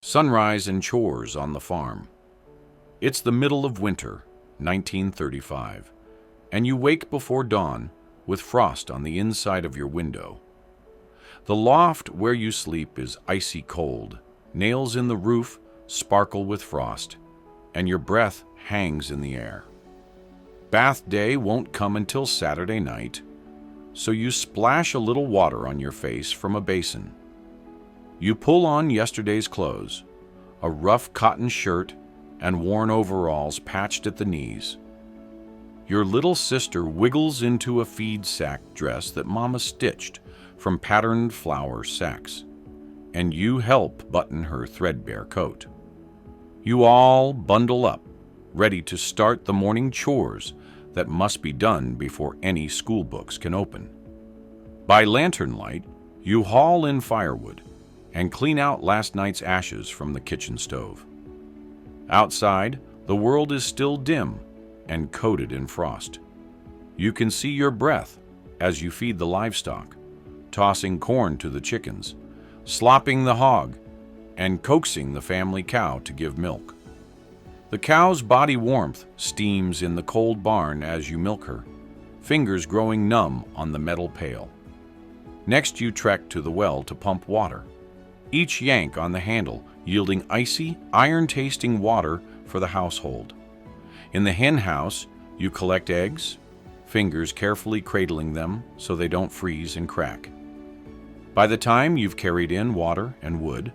Sunrise and chores on the farm. It's the middle of winter, 1935, and you wake before dawn with frost on the inside of your window. The loft where you sleep is icy cold, nails in the roof sparkle with frost, and your breath hangs in the air. Bath day won't come until Saturday night, so you splash a little water on your face from a basin. You pull on yesterday's clothes, a rough cotton shirt and worn overalls patched at the knees. Your little sister wiggles into a feed sack dress that Mama stitched from patterned flour sacks, and you help button her threadbare coat. You all bundle up, ready to start the morning chores that must be done before any school books can open. By lantern light, you haul in firewood and clean out last night's ashes from the kitchen stove. Outside, the world is still dim and coated in frost. You can see your breath as you feed the livestock, tossing corn to the chickens, slopping the hog, and coaxing the family cow to give milk. The cow's body warmth steams in the cold barn as you milk her, fingers growing numb on the metal pail. Next, you trek to the well to pump water, each yank on the handle yielding icy, iron-tasting water for the household. In the hen house, you collect eggs, fingers carefully cradling them so they don't freeze and crack. By the time you've carried in water and wood,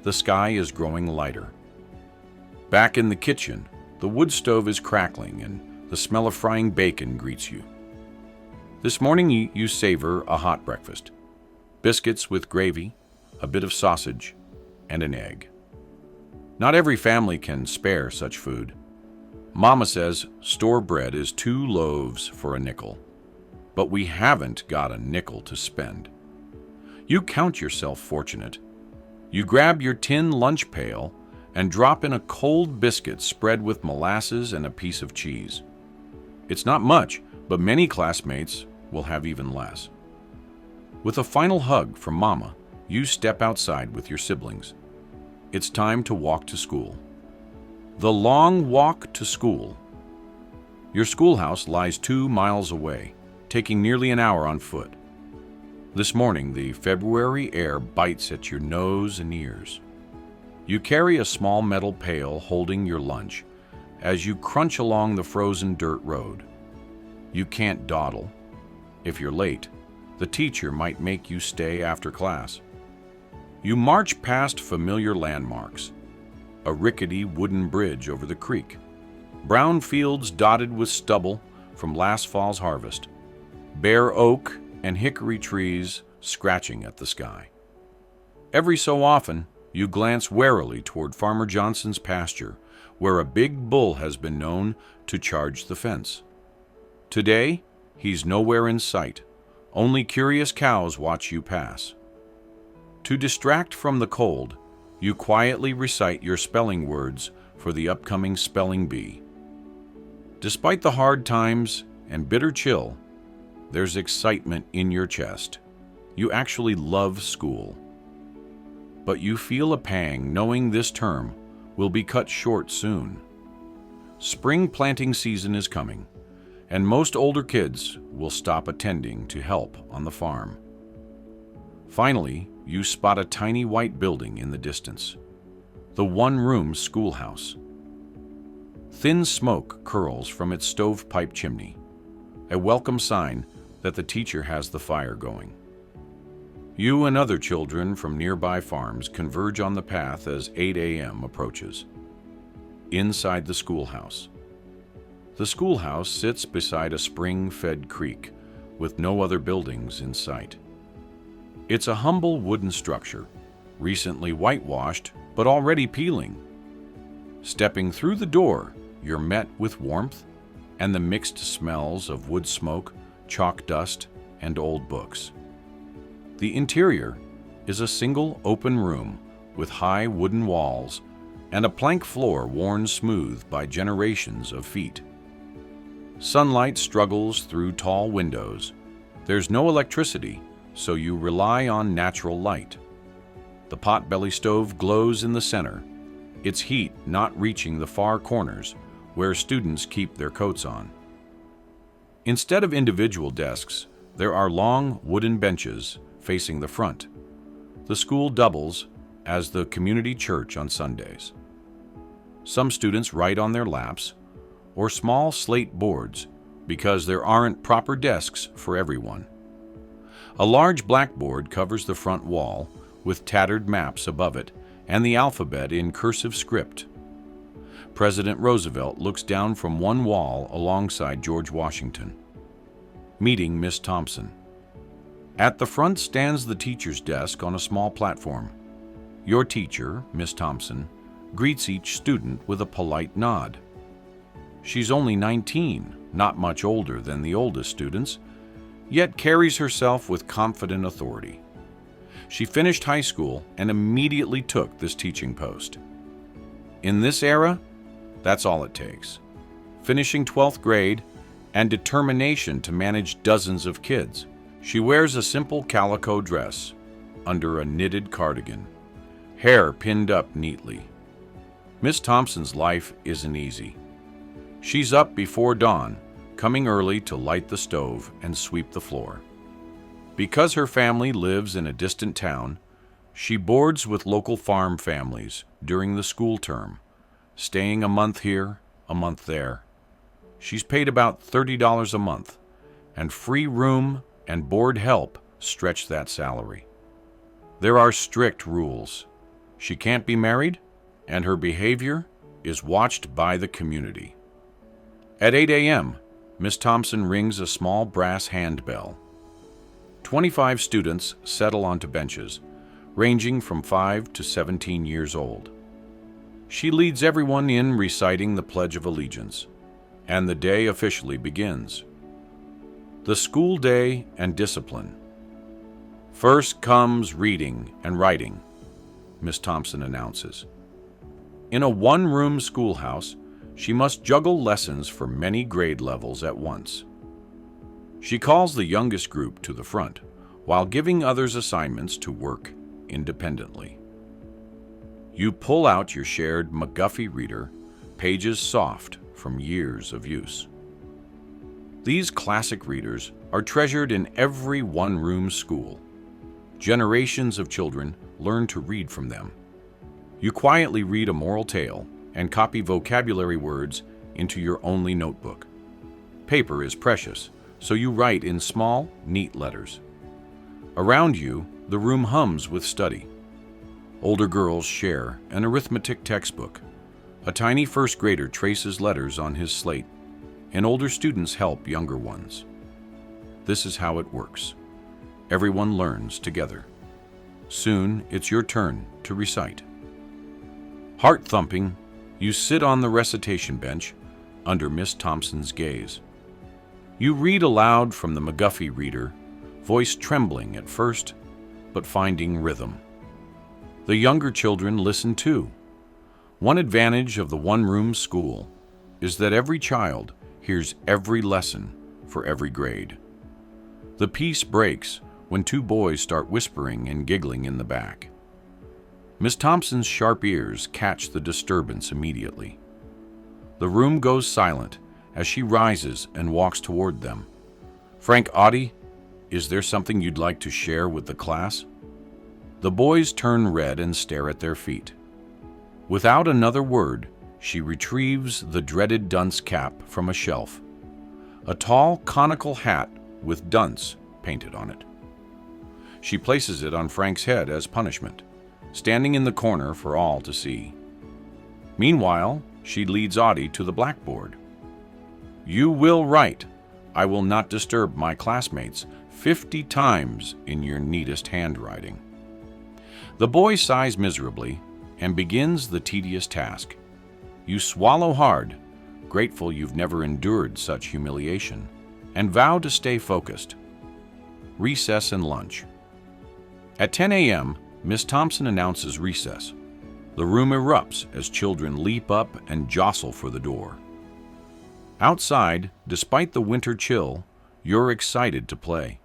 the sky is growing lighter. Back in the kitchen, the wood stove is crackling and the smell of frying bacon greets you. This morning you savor a hot breakfast. Biscuits with gravy, a bit of sausage, and an egg. Not every family can spare such food. Mama says store bread is 2 loaves for a nickel, but we haven't got a nickel to spend. You count yourself fortunate. You grab your tin lunch pail and drop in a cold biscuit spread with molasses and a piece of cheese. It's not much, but many classmates will have even less. With a final hug from Mama, you step outside with your siblings. It's time to walk to school. The long walk to school. Your schoolhouse lies 2 miles away, taking nearly an hour on foot. This morning, the February air bites at your nose and ears. You carry a small metal pail holding your lunch as you crunch along the frozen dirt road. You can't dawdle. If you're late, the teacher might make you stay after class. You march past familiar landmarks, a rickety wooden bridge over the creek, brown fields dotted with stubble from last fall's harvest, bare oak and hickory trees scratching at the sky. Every so often, you glance warily toward Farmer Johnson's pasture, where a big bull has been known to charge the fence. Today, he's nowhere in sight. Only curious cows watch you pass. To distract from the cold, you quietly recite your spelling words for the upcoming spelling bee. Despite the hard times and bitter chill, there's excitement in your chest. You actually love school. But you feel a pang knowing this term will be cut short soon. Spring planting season is coming, and most older kids will stop attending to help on the farm. Finally, you spot a tiny white building in the distance, the one-room schoolhouse. Thin smoke curls from its stovepipe chimney, a welcome sign that the teacher has the fire going. You and other children from nearby farms converge on the path as 8 a.m. approaches. Inside the schoolhouse. The schoolhouse sits beside a spring-fed creek with no other buildings in sight. It's a humble wooden structure, recently whitewashed but already peeling. Stepping through the door, you're met with warmth and the mixed smells of wood smoke, chalk dust, and old books. The interior is a single open room with high wooden walls and a plank floor worn smooth by generations of feet. Sunlight struggles through tall windows. There's no electricity, so you rely on natural light. The potbelly stove glows in the center, its heat not reaching the far corners where students keep their coats on. Instead of individual desks, there are long wooden benches facing the front. The school doubles as the community church on Sundays. Some students write on their laps or small slate boards because there aren't proper desks for everyone. A large blackboard covers the front wall with tattered maps above it and the alphabet in cursive script. President Roosevelt looks down from one wall alongside George Washington. Meeting Miss Thompson. At the front stands the teacher's desk on a small platform. Your teacher, Miss Thompson, greets each student with a polite nod. She's only 19, not much older than the oldest students, yet carries herself with confident authority. She finished high school and immediately took this teaching post. In this era, that's all it takes. Finishing 12th grade and determination to manage dozens of kids. She wears a simple calico dress under a knitted cardigan, hair pinned up neatly. Miss Thompson's life isn't easy. She's up before dawn, coming early to light the stove and sweep the floor. Because her family lives in a distant town, she boards with local farm families during the school term, staying a month here, a month there. She's paid about $30 a month, and free room and board help stretch that salary. There are strict rules. She can't be married, and her behavior is watched by the community. At 8 a.m., Miss Thompson rings a small brass handbell. 25 students settle onto benches, ranging from 5 to 17 years old. She leads everyone in reciting the Pledge of Allegiance, and the day officially begins. The school day and discipline. First comes reading and writing, Miss Thompson announces. In a one-room schoolhouse, she must juggle lessons for many grade levels at once. She calls the youngest group to the front, while giving others assignments to work independently. You pull out your shared McGuffey reader, pages soft from years of use. These classic readers are treasured in every one-room school. Generations of children learn to read from them. You quietly read a moral tale and copy vocabulary words into your only notebook. Paper is precious, so you write in small, neat letters. Around you, the room hums with study. Older girls share an arithmetic textbook. A tiny first grader traces letters on his slate, and older students help younger ones. This is how it works. Everyone learns together. Soon, it's your turn to recite. Heart-thumping, you sit on the recitation bench under Miss Thompson's gaze. You read aloud from the McGuffey reader, voice trembling at first, but finding rhythm. The younger children listen too. One advantage of the one-room school is that every child hears every lesson for every grade. The peace breaks when two boys start whispering and giggling in the back. Miss Thompson's sharp ears catch the disturbance immediately. The room goes silent as she rises and walks toward them. Frank Audie, is there something you'd like to share with the class? The boys turn red and stare at their feet. Without another word, she retrieves the dreaded dunce cap from a shelf, a tall conical hat with dunce painted on it. She places it on Frank's head as punishment, standing in the corner for all to see. Meanwhile, she leads Audie to the blackboard. You will write, I will not disturb my classmates, 50 times in your neatest handwriting. The boy sighs miserably and begins the tedious task. You swallow hard, grateful you've never endured such humiliation, and vow to stay focused. Recess and lunch. At 10 a.m., Miss Thompson announces recess. The room erupts as children leap up and jostle for the door. Outside, despite the winter chill, you're excited to play.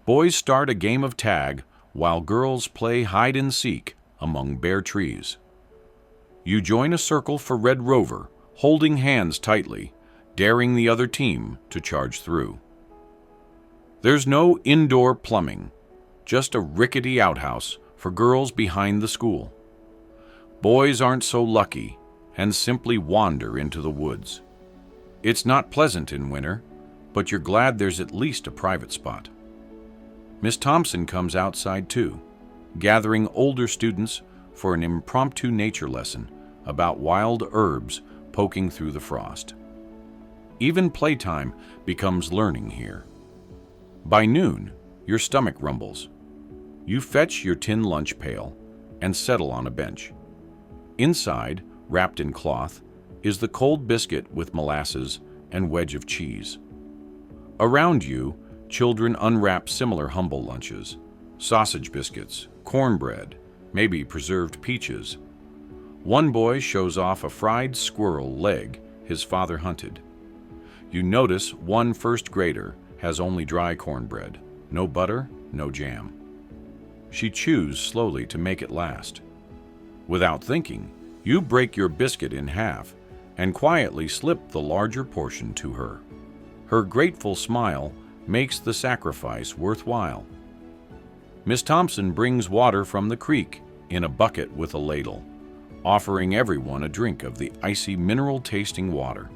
Boys start a game of tag while girls play hide and seek among bare trees. You join a circle for Red Rover, holding hands tightly, daring the other team to charge through. There's no indoor plumbing, just a rickety outhouse for girls behind the school. Boys aren't so lucky and simply wander into the woods. It's not pleasant in winter, but you're glad there's at least a private spot. Miss Thompson comes outside too, gathering older students for an impromptu nature lesson about wild herbs poking through the frost. Even playtime becomes learning here. By noon, your stomach rumbles. You fetch your tin lunch pail and settle on a bench. Inside, wrapped in cloth, is the cold biscuit with molasses and wedge of cheese. Around you, children unwrap similar humble lunches: sausage biscuits, cornbread, maybe preserved peaches. One boy shows off a fried squirrel leg his father hunted. You notice one first grader has only dry cornbread, no butter, no jam. She chews slowly to make it last. Without thinking, you break your biscuit in half and quietly slip the larger portion to her. Her grateful smile makes the sacrifice worthwhile. Miss Thompson brings water from the creek in a bucket with a ladle, offering everyone a drink of the icy mineral-tasting water.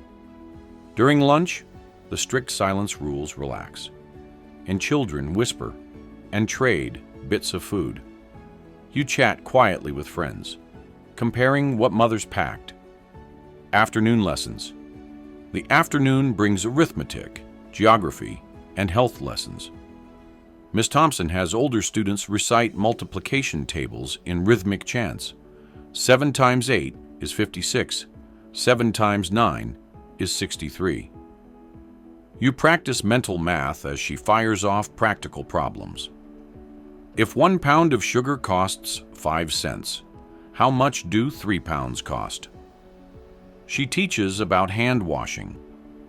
During lunch, the strict silence rules relax, and children whisper and trade bits of food. You chat quietly with friends, comparing what mothers packed. Afternoon lessons. The afternoon brings arithmetic, geography, and health lessons. Miss Thompson has older students recite multiplication tables in rhythmic chants. 7 times 8 is 56. 7 times 9 is 63. You practice mental math as she fires off practical problems. If 1 pound of sugar costs 5 cents, how much do 3 pounds cost? She teaches about hand washing,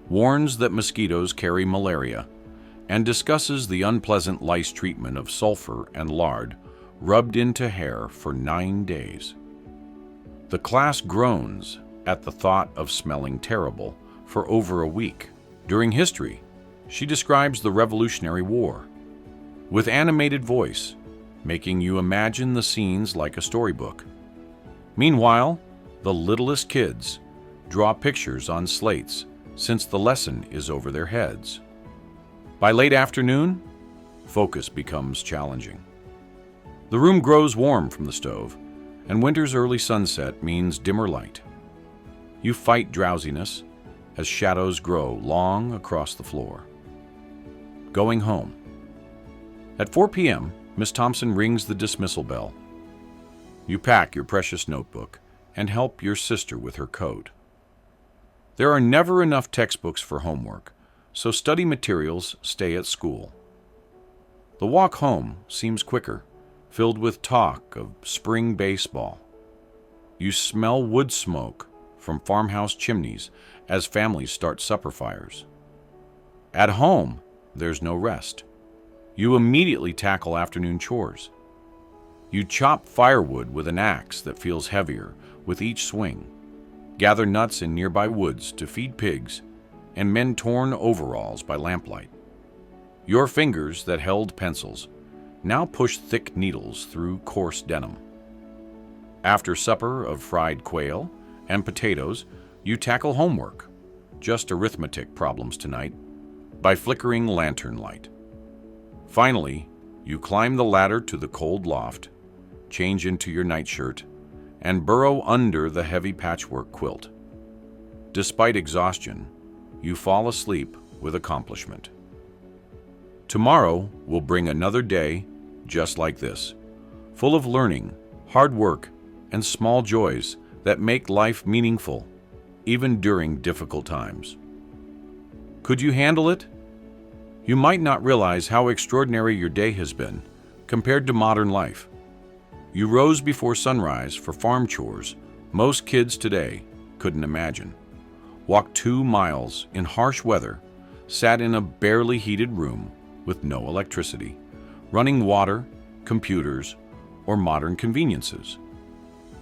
warns that mosquitoes carry malaria, and discusses the unpleasant lice treatment of sulfur and lard rubbed into hair for 9 days. The class groans at the thought of smelling terrible for over a week. During history, she describes the Revolutionary War with animated voice, making you imagine the scenes like a storybook. Meanwhile, the littlest kids draw pictures on slates since the lesson is over their heads. By late afternoon, focus becomes challenging. The room grows warm from the stove, and winter's early sunset means dimmer light. You fight drowsiness as shadows grow long across the floor. Going home. At 4 p.m., Miss Thompson rings the dismissal bell. You pack your precious notebook and help your sister with her coat. There are never enough textbooks for homework, so study materials stay at school. The walk home seems quicker, filled with talk of spring baseball. You smell wood smoke from farmhouse chimneys as families start supper fires. At home, there's no rest. You immediately tackle afternoon chores. You chop firewood with an axe that feels heavier with each swing, gather nuts in nearby woods to feed pigs, and mend torn overalls by lamplight. Your fingers that held pencils now push thick needles through coarse denim. After supper of fried quail and potatoes, you tackle homework, just arithmetic problems tonight, by flickering lantern light. Finally, you climb the ladder to the cold loft, change into your nightshirt, and burrow under the heavy patchwork quilt. Despite exhaustion, you fall asleep with accomplishment. Tomorrow will bring another day just like this, full of learning, hard work, and small joys that make life meaningful, even during difficult times. Could you handle it? You might not realize how extraordinary your day has been compared to modern life. You rose before sunrise for farm chores most kids today couldn't imagine. Walked 2 miles in harsh weather, sat in a barely heated room with no electricity, running water, computers, or modern conveniences.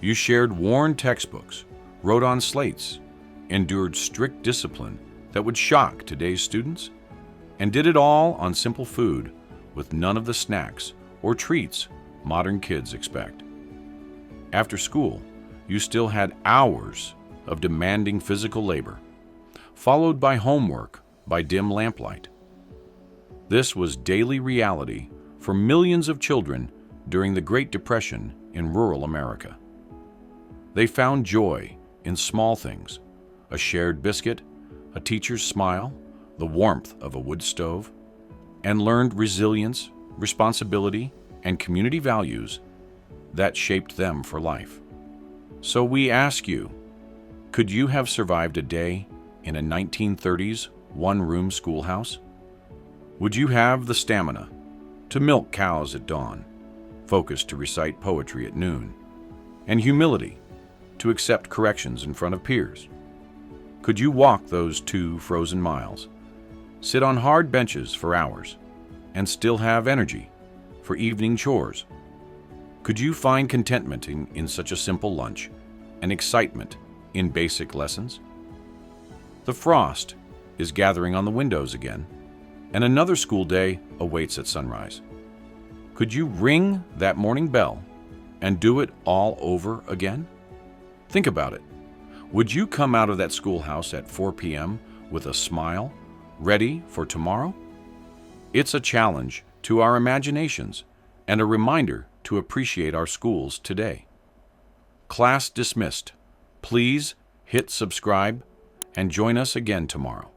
You shared worn textbooks, wrote on slates, endured strict discipline that would shock today's students, and did it all on simple food with none of the snacks or treats modern kids expect. After school, you still had hours of demanding physical labor, followed by homework by dim lamplight. This was daily reality for millions of children during the Great Depression in rural America. They found joy in small things: a shared biscuit, a teacher's smile, the warmth of a wood stove, and learned resilience, responsibility, and community values that shaped them for life. So we ask you, could you have survived a day in a 1930s one-room schoolhouse? Would you have the stamina to milk cows at dawn, focus to recite poetry at noon, and humility to accept corrections in front of peers? Could you walk those 2 frozen miles, sit on hard benches for hours, and still have energy for evening chores? Could you find contentment in such a simple lunch and excitement in basic lessons? The frost is gathering on the windows again, and another school day awaits at sunrise. Could you ring that morning bell and do it all over again? Think about it. Would you come out of that schoolhouse at 4 p.m. with a smile, ready for tomorrow? It's a challenge to our imaginations and a reminder to appreciate our schools today. Class dismissed. Please hit subscribe and join us again tomorrow.